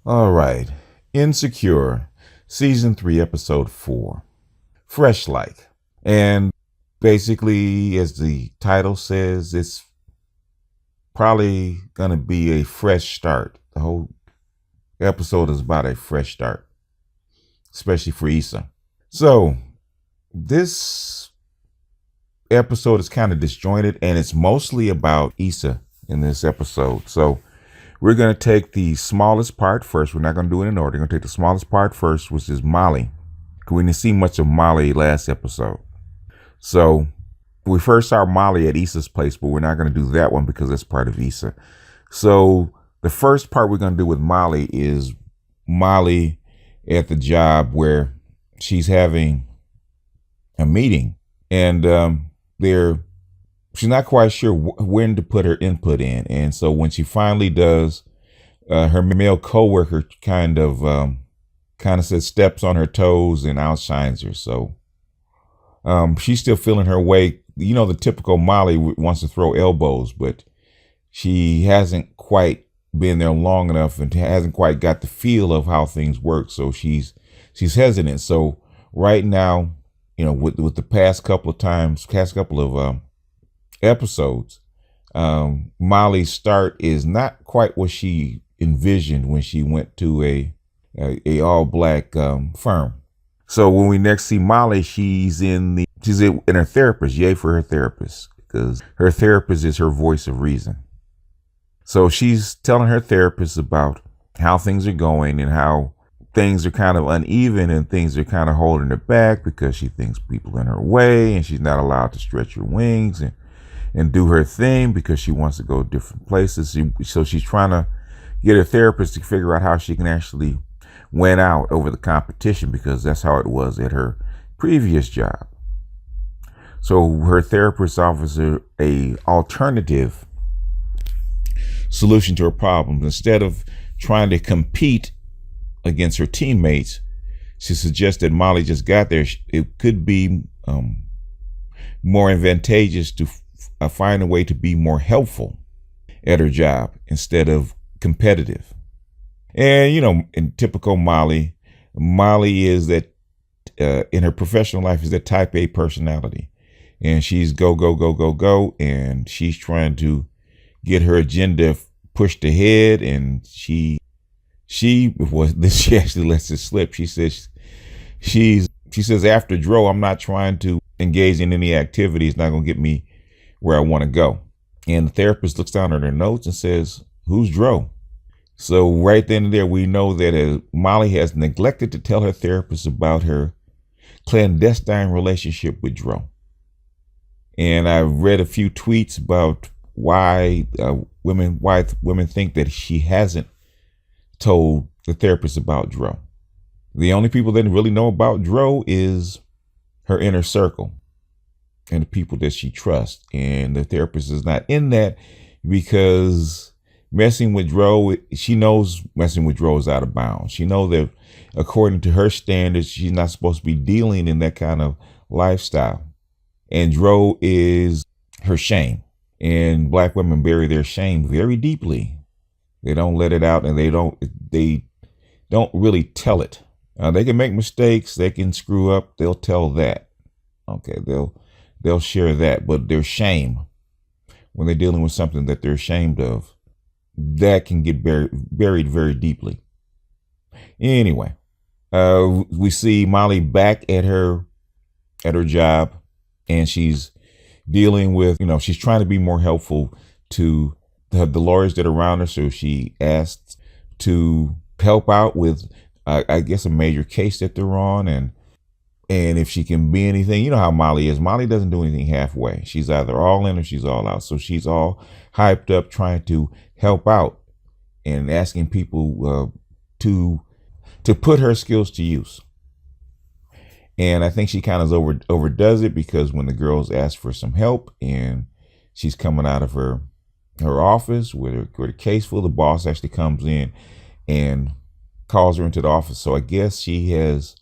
All right. Insecure, season 3, episode 4. Fresh like. And basically, as the title says, it's probably going to be a fresh start. The whole episode is about a fresh start, especially for Issa. So, this episode is kind of disjointed, and it's mostly about Issa in this episode. So, we're going to take the smallest part first. We're not going to do it in order. We're going to take the smallest part first, which is Molly. We didn't see much of Molly last episode. So we first saw Molly at Issa's place, but we're not going to do that one because that's part of Issa. So the first part we're going to do with Molly is Molly at the job where she's having a meeting. And she's not quite sure when to put her input in. And so when she finally does, her male coworker kind of says steps on her toes and outshines her. So she's still feeling her way. You know, the typical Molly wants to throw elbows, but she hasn't quite been there long enough and hasn't quite got the feel of how things work. So she's hesitant. So right now, you know, with the past couple of episodes, Molly's start is not quite what she envisioned when she went to a all black firm. So when we next see Molly, she's in her therapist. Yay for her therapist, because her therapist is her voice of reason. So she's telling her therapist about how things are going and how things are kind of uneven and things are kind of holding her back because she thinks people are in her way and she's not allowed to stretch her wings and do her thing because she wants to go different places. So she's trying to get her therapist to figure out how she can actually win out over the competition, because that's how it was at her previous job. So her therapist offers her a alternative solution to her problems. Instead of trying to compete against her teammates, she suggested Molly just got there. It could be more advantageous to find a way to be more helpful at her job instead of competitive. And, you know, in typical Molly is that in her professional life is that type A personality. And she's go, go, go, go, go. And she's trying to get her agenda pushed ahead. And she actually lets it slip. She says, after Dro, I'm not trying to engage in any activity. It's not going to get me where I want to go. And the therapist looks down at her notes and says, who's Dro? So right then and there, we know that Molly has neglected to tell her therapist about her clandestine relationship with Dro. And I've read a few tweets about why women think that she hasn't told the therapist about Dro. The only people that really know about Dro is her inner circle and the people that she trusts. And the therapist is not in that because messing with Dro, she knows messing with Dro is out of bounds. She knows that according to her standards, she's not supposed to be dealing in that kind of lifestyle. And Dro is her shame. And black women bury their shame very deeply. They don't let it out, and they don't really tell it. They can make mistakes, they can screw up, they'll tell that. Okay, they'll share that, but their shame, when they're dealing with something that they're ashamed of, that can get buried very deeply. Anyway, we see Molly back at her job, and she's dealing with, she's trying to be more helpful to the lawyers that are around her. So she asked to help out with, I guess, a major case that they're on, and if she can be anything. You know how Molly is. Molly doesn't do anything halfway. She's either all in or she's all out. So she's all hyped up trying to help out and asking people to put her skills to use. And I think she kind of overdoes it, because when the girls ask for some help and she's coming out of her office with a case full, the boss actually comes in and calls her into the office. So I guess she has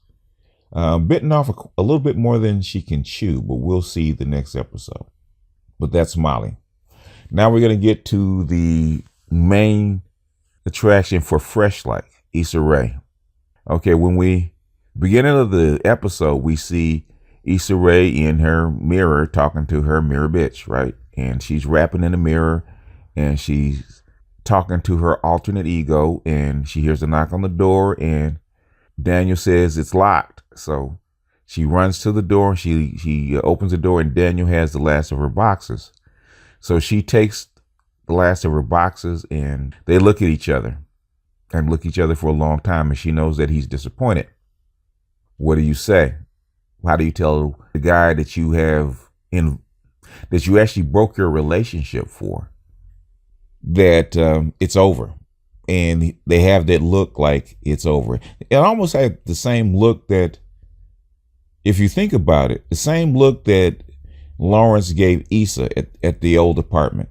bitten off a little bit more than she can chew, but we'll see the next episode. But that's Molly. Now we're going to get to the main attraction for Fresh Like. Issa Rae. Okay, when we beginning of the episode, we see Issa Rae in her mirror talking to her mirror bitch, right? And she's rapping in the mirror, and she's talking to her alternate ego, and she hears a knock on the door, and Daniel says it's locked. So she runs to the door. She opens the door, and Daniel has the last of her boxes. So she takes the last of her boxes, and they look at each other and look at each other for a long time. And she knows that he's disappointed. What do you say? How do you tell the guy that you have that you actually broke your relationship for that it's over? And they have that look like it's over. It almost had the same look that, if you think about it, the same look that Lawrence gave Issa at the old apartment.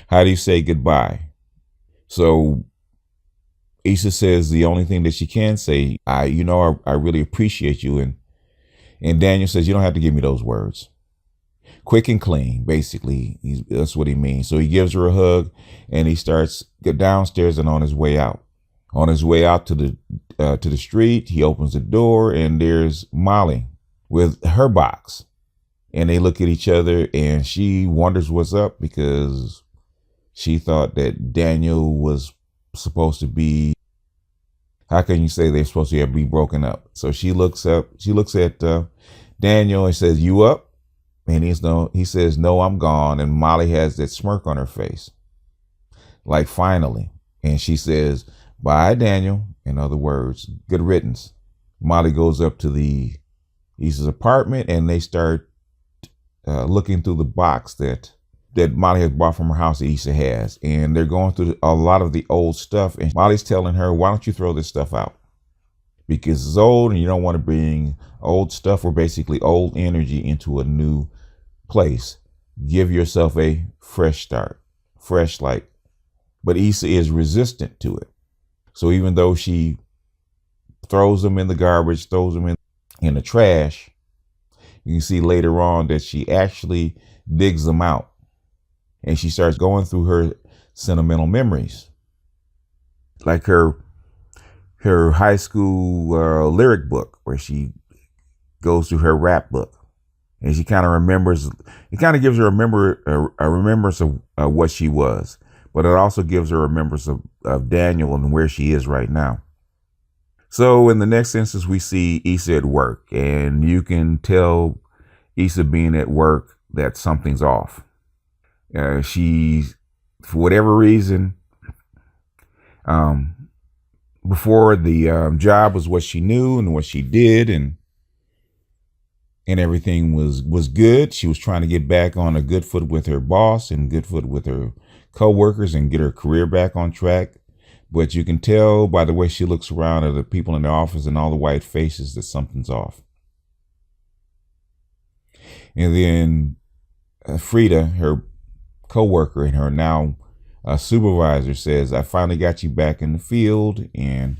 How do you say goodbye? So Issa says the only thing that she can say, I really appreciate you. And Daniel says, you don't have to give me those words. Quick and clean, basically. That's what he means. So he gives her a hug, and he starts downstairs and on his way out. On his way out to the street, he opens the door, and there's Molly with her box. And they look at each other, and she wonders what's up, because she thought that Daniel was supposed to be, how can you say they're supposed to be broken up? So she looks at Daniel and says, you up? And he says, no, I'm gone. And Molly has that smirk on her face, like finally. And she says, bye, Daniel. In other words, good riddance. Molly goes up to Issa's apartment, and they start looking through the box that Molly has bought from her house that Issa has. And they're going through a lot of the old stuff. And Molly's telling her, why don't you throw this stuff out? Because it's old, and you don't want to bring old stuff, or basically old energy, into a new place. Give yourself a fresh start, fresh light. But Issa is resistant to it. So even though she throws them in the garbage, throws them in the trash, you can see later on that she actually digs them out. And she starts going through her sentimental memories, like her high school lyric book, where she goes through her rap book, and she kind of remembers. It kind of gives her a remembrance of what she was, but it also gives her a remembrance of Daniel and where she is right now. So in the next instance, we see Issa at work, and you can tell Issa being at work that something's off. She, for whatever reason, before the job was what she knew and what she did, and everything was good. She was trying to get back on a good foot with her boss and good foot with her coworkers and get her career back on track. But you can tell by the way she looks around at the people in the office and all the white faces that something's off. And then Frida, her coworker and her now supervisor, says, I finally got you back in the field, and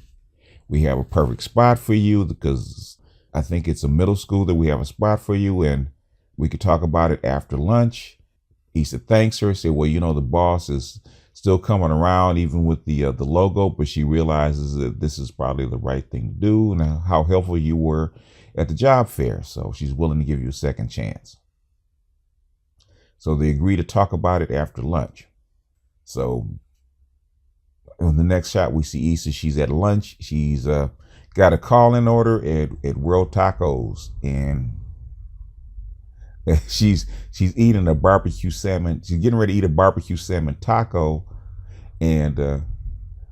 we have a perfect spot for you, because I think it's a middle school that we have a spot for you, and we could talk about it after lunch. Issa thanks her, said, well, the boss is still coming around even with the logo, but she realizes that this is probably the right thing to do, and how helpful you were at the job fair. So she's willing to give you a second chance. So they agree to talk about it after lunch. So in the next shot, we see Issa. She's at lunch. She's got a call-in order at World Tacos, and she's eating a barbecue salmon. She's getting ready to eat a barbecue salmon taco, and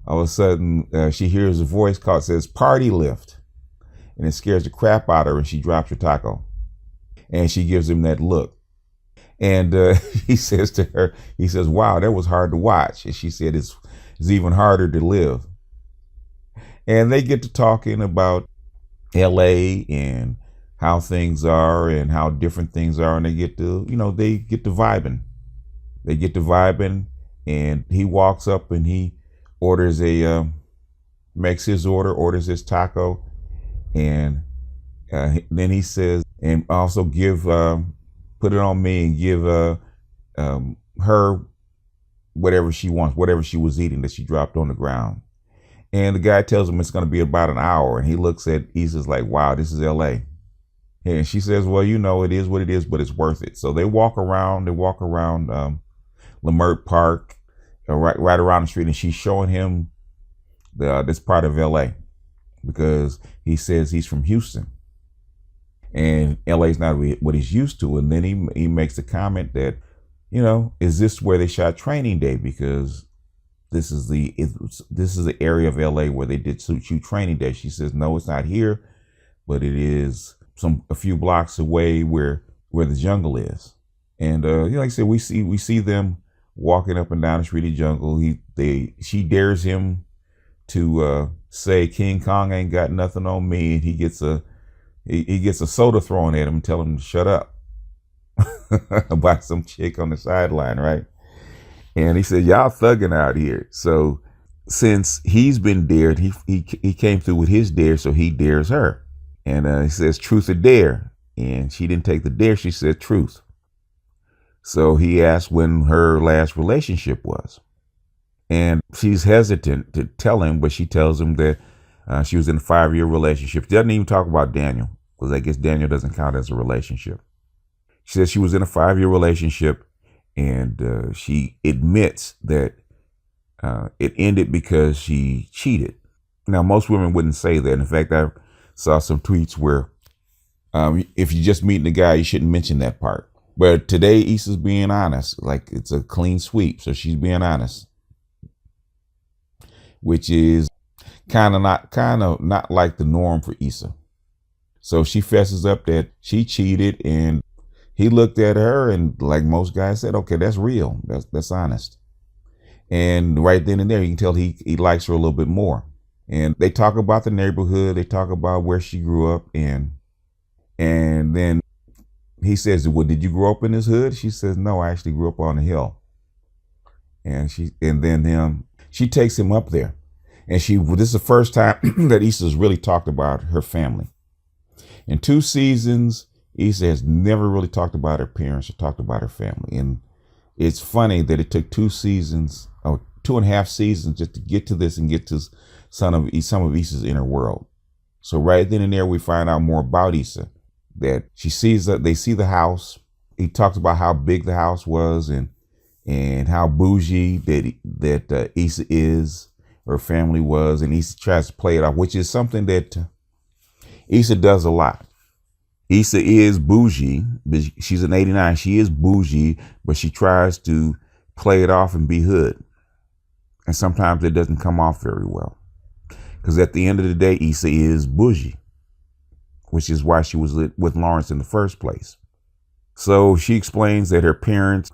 all of a sudden she hears a voice call. It says "Party Lift," and it scares the crap out of her, and she drops her taco, and she gives him that look. And he says to her, wow, that was hard to watch. And she said, it's even harder to live. And they get to talking about LA and how things are and how different things are. And they get to vibing. They get to vibing, and he walks up and he orders makes his order, orders his taco. And then he says, and also put it on me, and give her whatever she wants, whatever she was eating that she dropped on the ground. And the guy tells him it's going to be about an hour. And he looks at Issa's like, wow, this is LA. And she says, well, you know, it is what it is, but it's worth it. So they walk around Leimert Park, right around the street. And she's showing him this part of LA because he says he's from Houston. And LA's not what he's used to. And then he makes the comment that, you know, is this where they shot Training Day? Because this is the area of LA where they did shoot Training Day. She says, no, it's not here, but it is a few blocks away where the jungle is. And you know, like I said, we see them walking up and down the street of jungle. She dares him to say King Kong ain't got nothing on me, and he gets a soda thrown at him and tell him to shut up by some chick on the sideline, right? And he said, y'all thugging out here. So since he's been dared, he came through with his dare, so he dares her. And he says, truth or dare? And she didn't take the dare, she said truth. So he asked when her last relationship was. And she's hesitant to tell him, but she tells him that she was in a 5-year relationship. She doesn't even talk about Daniel, because I guess Daniel doesn't count as a relationship. She says she was in a 5-year relationship, and she admits that it ended because she cheated. Now, most women wouldn't say that. In fact, I saw some tweets where if you're just meeting the guy, you shouldn't mention that part. But today, Issa's being honest. Like, it's a clean sweep, so she's being honest, which is kind of not like the norm for Issa. So she fesses up that she cheated, and he looked at her and, like most guys, said, okay, that's real. That's honest. And right then and there, you can tell he likes her a little bit more. And they talk about the neighborhood. They talk about where she grew up. And then he says, well, did you grow up in this hood? She says, no, I actually grew up on the hill. And then she takes him up there. And this is the first time that Issa's really talked about her family. In 2 seasons, Issa has never really talked about her parents or talked about her family. And it's funny that it took 2 seasons, or 2.5 seasons, just to get to this and get to some of Issa's inner world. So right then and there, we find out more about Issa. That they see the house. He talks about how big the house was and how bougie that Issa is, her family was, and Issa tries to play it off, which is something that Issa does a lot. Issa is bougie, but she's an 89. She is bougie, but she tries to play it off and be hood. And sometimes it doesn't come off very well. Because at the end of the day, Issa is bougie, which is why she was with Lawrence in the first place. So she explains that her parents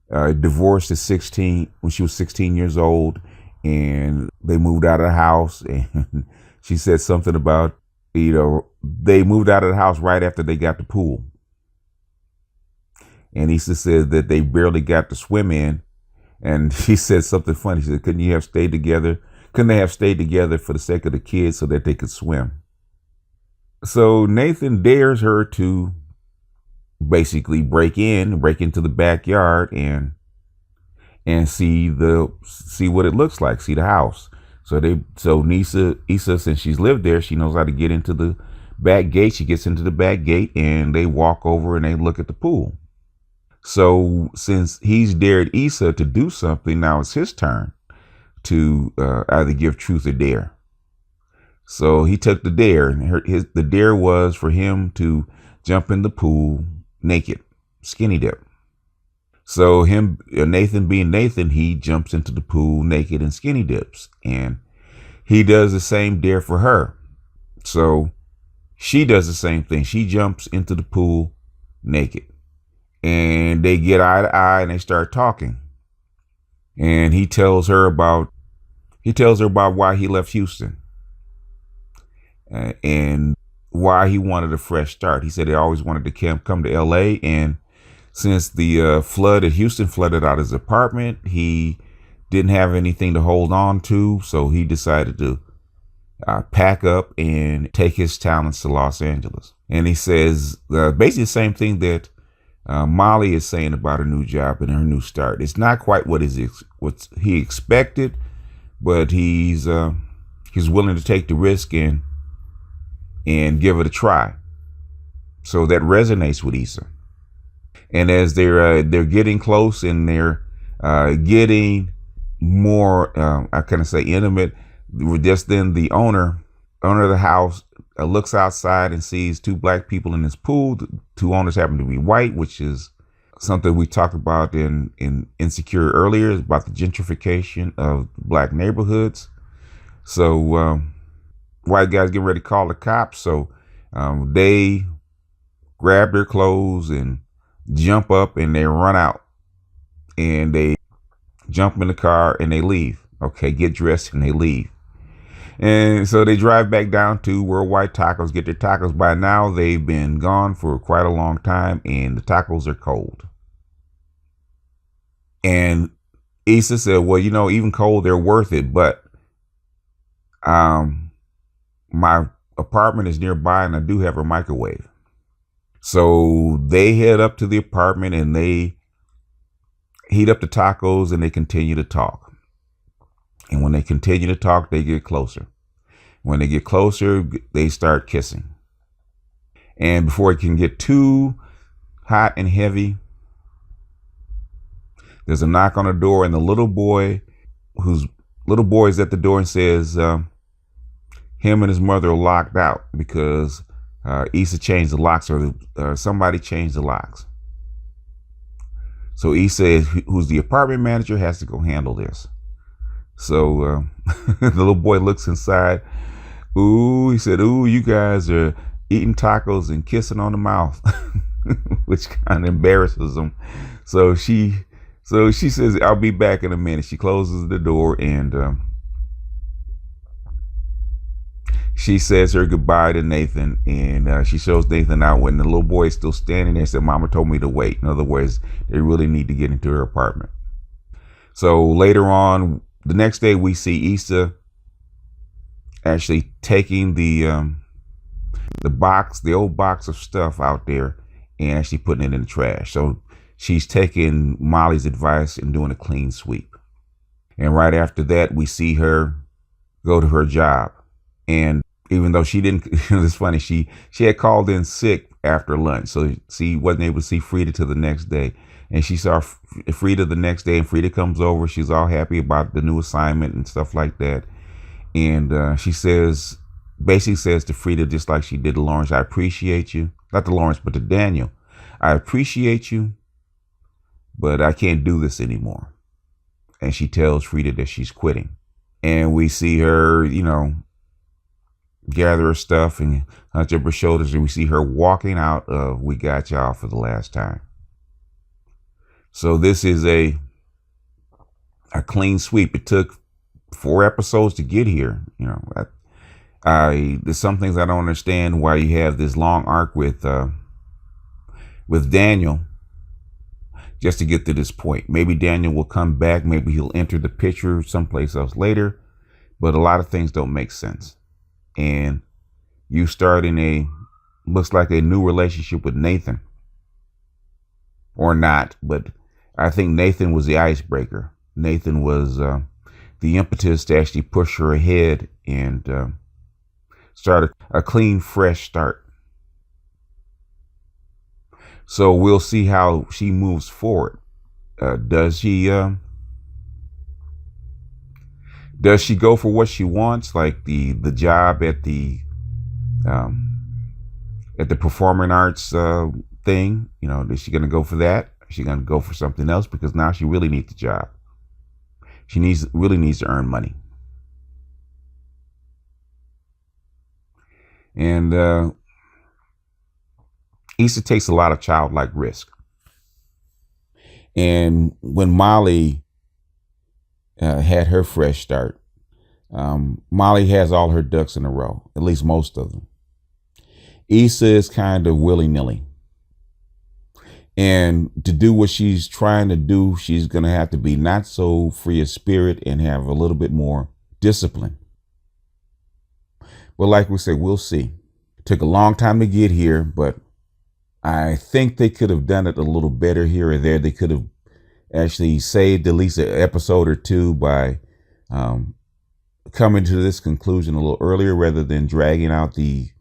divorced at 16, when she was 16 years old, and they moved out of the house. And she said something about, you know, they moved out of the house right after they got the pool. And Issa said that they barely got to swim in. And she said something funny. She said, couldn't they have stayed together for the sake of the kids so that they could swim? So Nathan dares her to basically break into the backyard and see what it looks like, see the house. So Issa, since she's lived there, she knows how to get into the back gate. She gets into the back gate, and they walk over and they look at the pool. So since he's dared Issa to do something, now it's his turn to either give truth or dare. So he took the dare, and the dare was for him to jump in the pool naked, skinny dip. So Nathan being Nathan, he jumps into the pool naked and skinny dips, and he does the same dare for her. So she does the same thing. She jumps into the pool naked, and they get eye to eye and they start talking. And he tells her about why he left Houston and why he wanted a fresh start. He said he always wanted to come to LA, and since the Houston flooded out his apartment, he didn't have anything to hold on to, so he decided to pack up and take his talents to Los Angeles. And he says basically the same thing that Molly is saying about her new job and her new start. It's not quite what he expected, but he's he's willing to take the risk and give it a try. So that resonates with Issa. And as they're getting close and they're getting more, I kind of say intimate, just then the owner of the house looks outside and sees two black people in this pool. The two owners happen to be white, which is something we talked about in Insecure earlier, about the gentrification of black neighborhoods. So white guys getting ready to call the cops. So they grab their clothes and jump up and they run out and they jump in the car and they leave. Okay, get dressed and they leave. And so they drive back down to Worldwide Tacos, get their tacos. By now, they've been gone for quite a long time, and the tacos are cold. And Issa said, well, even cold, they're worth it. But my apartment is nearby, and I do have a microwave. So they head up to the apartment, and they heat up the tacos, and they continue to talk. And when they continue to talk, they get closer. When they get closer, they start kissing. And before it can get too hot and heavy, there's a knock on the door, and the little boy is at the door and says him and his mother are locked out because Issa changed the locks, or somebody changed the locks. So Issa, who's the apartment manager, has to go handle this. So the little boy looks inside. Ooh, he said, ooh, you guys are eating tacos and kissing on the mouth, which kind of embarrasses him. So she says, I'll be back in a minute. She closes the door and she says her goodbye to Nathan, and she shows Nathan out when the little boy is still standing there and said, Mama told me to wait. In other words, they really need to get into her apartment. So later on, the next day, we see Issa actually taking the old box of stuff out there, and actually putting it in the trash. So she's taking Molly's advice and doing a clean sweep. And right after that, we see her go to her job. And even though she didn't, it's funny, she had called in sick after lunch, so she wasn't able to see Frida till the next day. And she saw Frida the next day, and Frida comes over. She's all happy about the new assignment and stuff like that. And she basically says to Frida, just like she did to Lawrence, I appreciate you. Not to Lawrence, but to Daniel. I appreciate you, but I can't do this anymore. And she tells Frida that she's quitting. And we see her, gather her stuff and hunch up her shoulders. And we see her walking out of We Got Y'all for the last time. So this is a clean sweep. It took 4 episodes to get here. There's some things I don't understand why you have this long arc with Daniel just to get to this point. Maybe Daniel will come back. Maybe he'll enter the picture someplace else later. But a lot of things don't make sense. And you start in looks like a new relationship with Nathan. Or not, but I think Nathan was the icebreaker. Nathan was the impetus to actually push her ahead and start a clean, fresh start. So we'll see how she moves forward. Does she go for what she wants, like the job at the performing arts thing? Is she going to go for that? Is she going to go for something else? Because now she really needs the job. She really needs to earn money. And Issa takes a lot of childlike risk. And when Molly had her fresh start, Molly has all her ducks in a row, at least most of them. Issa is kind of willy-nilly. And to do what she's trying to do, she's going to have to be not so free of spirit and have a little bit more discipline. But like we said, we'll see. Took a long time to get here, but I think they could have done it a little better here or there. They could have actually saved at least an episode or two by coming to this conclusion a little earlier rather than dragging out the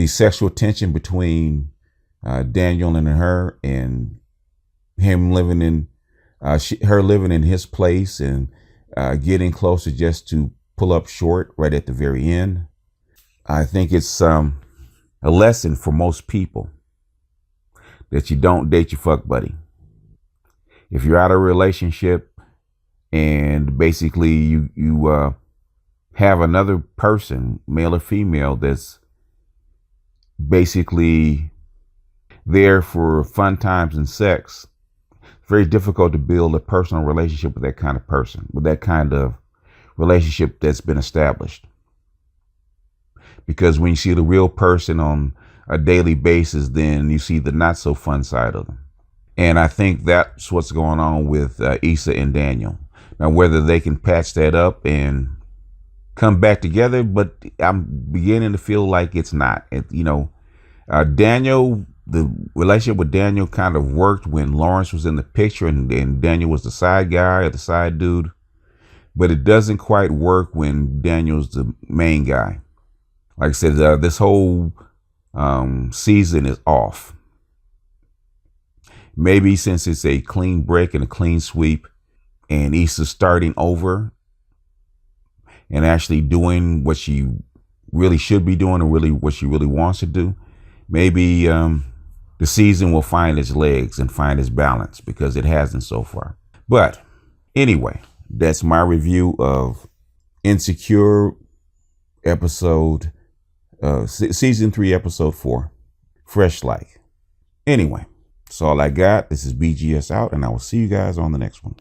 sexual tension between Daniel and her, and him living in her living in his place, and getting closer just to pull up short right at the very end. I think it's a lesson for most people that you don't date your fuck buddy. If you're out of a relationship and basically you have another person, male or female, that's basically there for fun times and sex, it's very difficult to build a personal relationship with that kind of person, with that kind of relationship that's been established. Because when you see the real person on a daily basis, then you see the not so fun side of them. And I think that's what's going on with Issa and Daniel. Now, whether they can patch that up and come back together, but I'm beginning to feel like it's not. Daniel, the relationship with Daniel kind of worked when Lawrence was in the picture and Daniel was the side guy or the side dude. But it doesn't quite work when Daniel's the main guy. Like I said, this whole season is off. Maybe since it's a clean break and a clean sweep, and Issa's starting over and actually doing what she really should be doing, or really what she really wants to do, maybe the season will find its legs and find its balance, because it hasn't so far. But anyway, that's my review of Insecure season 3, episode 4, Fresh Like. Anyway, that's all I got. This is BGS out, and I will see you guys on the next one.